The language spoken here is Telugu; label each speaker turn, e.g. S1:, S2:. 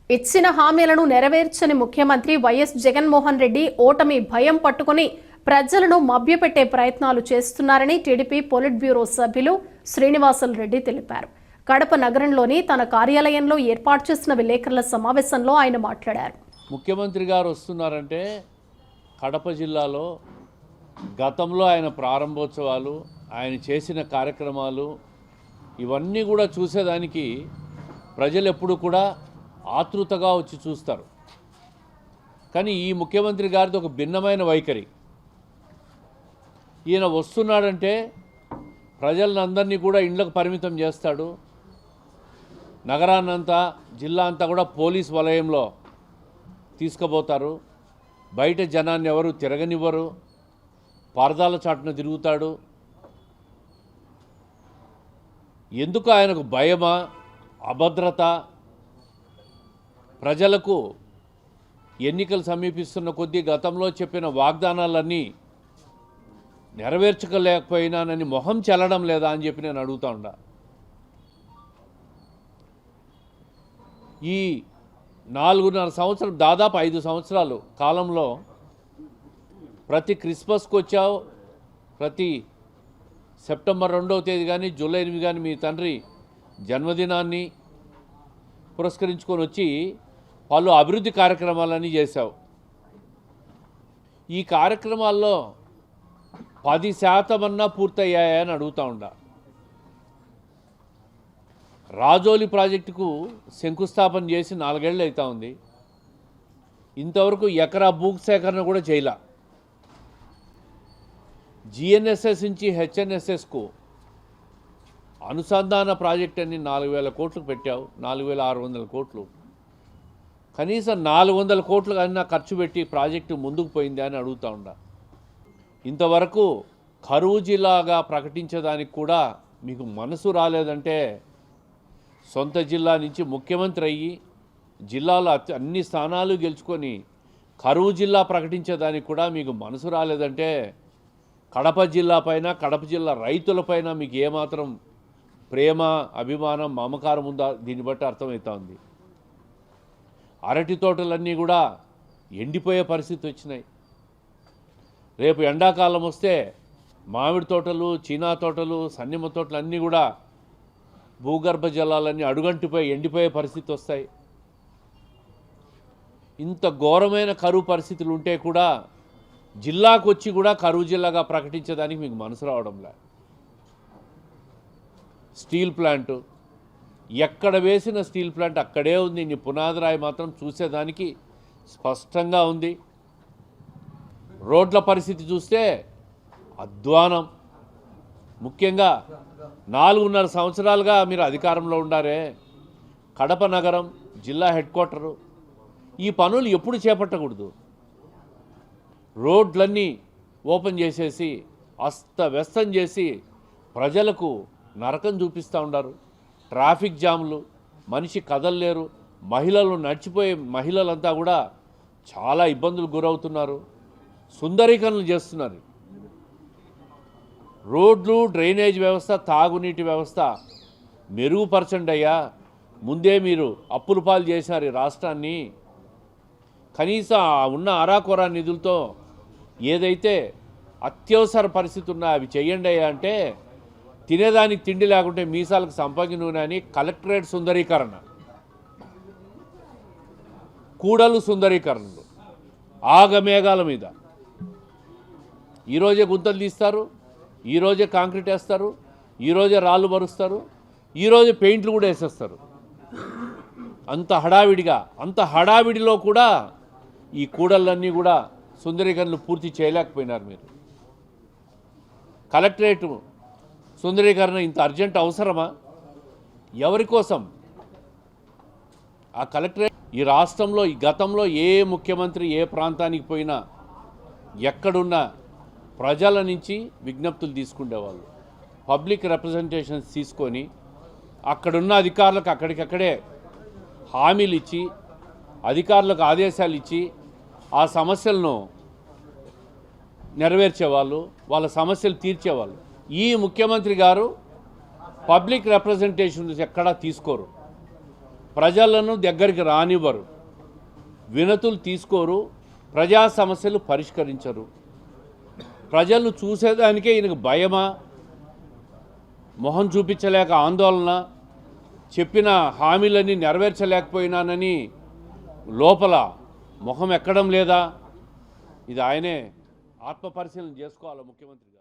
S1: ఇచ్చిన హామీలను నెరవేర్చని ముఖ్యమంత్రి వైఎస్ జగన్మోహన్ రెడ్డి ఓటమి భయం పట్టుకుని ప్రజలను మభ్యపెట్టే ప్రయత్నాలు చేస్తున్నారని టీడీపీ పొలిట్ బ్యూరో సభ్యులు శ్రీనివాసులు రెడ్డి తెలిపారు. కడప నగరంలోని తన కార్యాలయంలో ఏర్పాటు చేసిన విలేకరుల సమావేశంలో ఆయన మాట్లాడారు.
S2: ముఖ్యమంత్రి గారు వస్తున్నారంటే కడప జిల్లాలో గతంలో ఆయన ప్రారంభోత్సవాలు, ఆయన చేసిన కార్యక్రమాలు ఇవన్నీ కూడా చూసేదానికి ప్రజలు ఎప్పుడు కూడా ఆతృతగా వచ్చి చూస్తారు. కానీ ఈ ముఖ్యమంత్రి గారిది ఒక భిన్నమైన వైఖరి. ఈయన వస్తున్నాడంటే ప్రజలందరినీ కూడా ఇండ్లకు పరిమితం చేస్తాడు. నగరాన్నంతా, జిల్లా అంతా కూడా పోలీస్ వలయంలో తీసుకుపోతారు. బయట జనాన్ని ఎవరు తిరగనివ్వరు. పరదాల చాటున తిరుగుతాడు. ఎందుకు ఆయనకు భయమా, అభద్రత? ప్రజలకు ఎన్నికలు సమీపిస్తున్న కొద్దీ గతంలో చెప్పిన వాగ్దానాలన్నీ నెరవేర్చలేకపోయినానని మొహం చెల్లడం లేదా అని చెప్పి నేను అడుగుతా ఉండా. ఈ 4.5 సంవత్సరం, దాదాపు 5 సంవత్సరాలు కాలంలో ప్రతి క్రిస్మస్కి వచ్చావు, ప్రతి సెప్టెంబర్ 2వ తేదీ కానీ జూలై 8 కానీ మీ తండ్రి జన్మదినాన్ని పురస్కరించుకొని వచ్చి పలు అభివృద్ధి కార్యక్రమాలన్నీ చేశావు. ఈ కార్యక్రమాల్లో 10% అన్నా పూర్తయ్యాయని అడుగుతూ ఉండా. రాజోలి ప్రాజెక్టుకు శంకుస్థాపన చేసి 4 ఏళ్ళు అవుతా ఉంది. ఇంతవరకు ఎకరా భూసేకరణ కూడా చేయలే. జిఎన్ఎస్ఎస్ నుంచి హెచ్ఎన్ఎస్ఎస్కు అనుసంధాన ప్రాజెక్ట్ అని 4,000 కోట్లు పెట్టావు. 4,600 కోట్లు, కనీసం 400 కోట్లు కన్నా ఖర్చు పెట్టి ప్రాజెక్టు ముందుకు పోయింది అని అడుగుతూ ఉండా. ఇంతవరకు కరువు జిల్లాగా ప్రకటించడానికి కూడా మీకు మనసు రాలేదంటే, సొంత జిల్లా నుంచి ముఖ్యమంత్రి అయ్యి జిల్లాలో అన్ని స్థానాలు గెలుచుకొని కరువు జిల్లా ప్రకటించేదానికి కూడా మీకు మనసు రాలేదంటే, కడప జిల్లా పైన, కడప జిల్లా రైతులపైన మీకు ఏమాత్రం ప్రేమ, అభిమానం, మమకారం ఉందా దీన్ని బట్టి అర్థమవుతా ఉంది. అరటి తోటలన్నీ కూడా ఎండిపోయే పరిస్థితి వచ్చినాయి. రేపు ఎండాకాలం వస్తే మామిడి తోటలు, చీనా తోటలు, సన్నిమ తోటలు అన్నీ కూడా భూగర్భ జలాలన్నీ అడుగంటిపోయి ఎండిపోయే పరిస్థితి వస్తాయి. ఇంత ఘోరమైన కరువు పరిస్థితులు ఉంటే కూడా జిల్లాకు వచ్చి కూడా కరువు జిల్లాగా ప్రకటించడానికి మీకు మనసు రావడంలే. స్టీల్ ప్లాంటు ఎక్కడ వేసిన స్టీల్ ప్లాంట్ అక్కడే ఉంది. నీ పునాదిరాయి మాత్రం చూసేదానికి స్పష్టంగా ఉంది. రోడ్ల పరిస్థితి చూస్తే అధ్వానం. ముఖ్యంగా 4.5 సంవత్సరాలుగా మీరు అధికారంలో ఉండారే. కడప నగరం జిల్లా హెడ్ క్వార్టరు, ఈ పనులు ఎప్పుడు చేపట్టకూడదు. రోడ్లన్నీ ఓపెన్ చేసేసి అస్తవ్యస్తం చేసి ప్రజలకు నరకం చూపిస్తూ ఉన్నారు. ట్రాఫిక్ జామ్లు, మనిషి కదలలేరు. మహిళలు నడిచిపోయే మహిళలంతా కూడా చాలా ఇబ్బందులు గురవుతున్నారు. సుందరీకరణలు చేస్తున్నారు. రోడ్లు, డ్రైనేజ్ వ్యవస్థ, తాగునీటి వ్యవస్థ మెరుగుపరచండి అయ్యా. ముందే మీరు అప్పుల పాలు చేశారు ఈ రాష్ట్రాన్ని. కనీసం ఉన్న అరాకొరా నిధులతో ఏదైతే అత్యవసర పరిస్థితి ఉన్నా అవి చెయ్యండి అయ్యా అంటే, తినేదానికి తిండి లేకుంటే మీసాలకు సంపంగి నూనె అని కలెక్టరేట్ సుందరీకరణ, కూడలు సుందరీకరణలు ఆగమేఘాల మీద. ఈరోజే గుంతలు తీస్తారు, ఈరోజే కాంక్రీట్ వేస్తారు, ఈరోజే రాళ్ళు మరుస్తారు, ఈరోజే పెయింట్లు కూడా వేసేస్తారు. అంత హడావిడిగా, అంత హడావిడిలో కూడా ఈ కూడళ్ళన్నీ కూడా సుందరీకరణలు పూర్తి చేయలేకపోయినారు మీరు. కలెక్టరేట్ సుందరీకరణ ఇంత అర్జెంట్ అవసరమా? ఎవరి కోసం ఆ కలెక్టరేట్? ఈ రాష్ట్రంలో, ఈ గతంలో ఏ ముఖ్యమంత్రి ఏ ప్రాంతానికి పోయినా ఎక్కడున్నా ప్రజల నుంచి విజ్ఞప్తులు తీసుకునేవాళ్ళు. పబ్లిక్ రిప్రజెంటేషన్స్ తీసుకొని అక్కడున్న అధికారులకు అక్కడికక్కడే హామీలు ఇచ్చి, అధికారులకు ఆదేశాలు ఇచ్చి ఆ సమస్యలను నెరవేర్చేవాళ్ళు, వాళ్ళ సమస్యలు తీర్చేవాళ్ళు. ఈ ముఖ్యమంత్రి గారు పబ్లిక్ రిప్రజెంటేషన్స్ ఎక్కడా తీసుకోరు. ప్రజలను దగ్గరికి రానివ్వరు, వినతులు తీసుకోరు, ప్రజా సమస్యలు పరిష్కరించరు. ప్రజలను చూసేదానికే ఈయనకు భయమా, మొహం చూపించలేక ఆందోళన, చెప్పిన హామీలన్నీ నెరవేర్చలేకపోయినానని లోపల మొహం ఎక్కడం లేదా? ఇది ఆయనే ఆత్మపరిశీలన చేసుకోవాలి ముఖ్యమంత్రి.